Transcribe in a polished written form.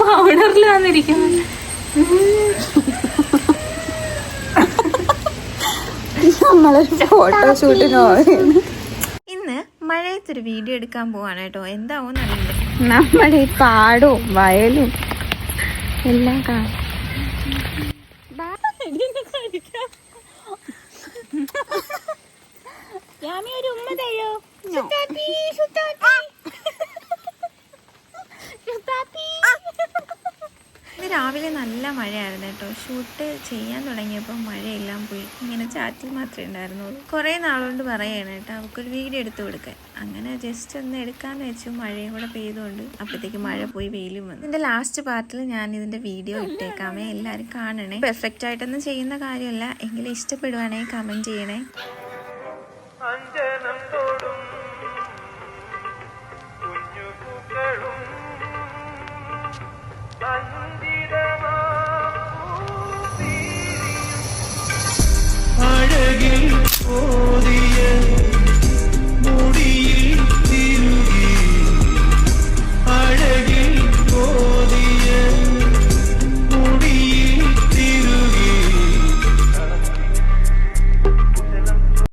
പൗഡറിൽ വന്നിരിക്കുന്നു. നമ്മളൊരു ഫോട്ടോഷൂട്ടിന് പോവുകയാണ്. ഇന്ന് മഴയത്തൊരു വീഡിയോ എടുക്കാൻ പോവാണ് കേട്ടോ. എന്താവും അറിയില്ല. നമ്മുടെ ഈ പാടും വയലും എല്ലാം കാണും. ഒരു ഉമ്മ തരോ? ഇന്ന് രാവിലെ നല്ല മഴയായിരുന്നു കേട്ടോ. ഷൂട്ട് ചെയ്യാൻ തുടങ്ങിയപ്പോൾ മഴയെല്ലാം പോയി. ഇങ്ങനെ ചാറ്റിൽ മാത്രമേ ഉണ്ടായിരുന്നുള്ളൂ. കുറേ നാളുകൊണ്ട് പറയുകയാണ് കേട്ടോ അവൾക്കൊരു വീഡിയോ എടുത്തു കൊടുക്കാൻ. അങ്ങനെ ജസ്റ്റ് ഒന്ന് എടുക്കാമെന്ന് വെച്ചു. മഴയും കൂടെ പെയ്തുകൊണ്ട് അപ്പോഴത്തേക്ക് മഴ പോയി വെയിലും വന്നു. ഇതിൻ്റെ ലാസ്റ്റ് പാർട്ടിൽ ഞാൻ ഇതിൻ്റെ വീഡിയോ ഇട്ടേക്കാമേ, എല്ലാവരും കാണണേ. പെർഫെക്റ്റ് ആയിട്ടൊന്നും ചെയ്യുന്ന കാര്യമല്ല, എങ്കിലും ഇഷ്ടപ്പെടുവാണെങ്കിൽ കമൻറ്റ് ചെയ്യണേ. അഴകിൽ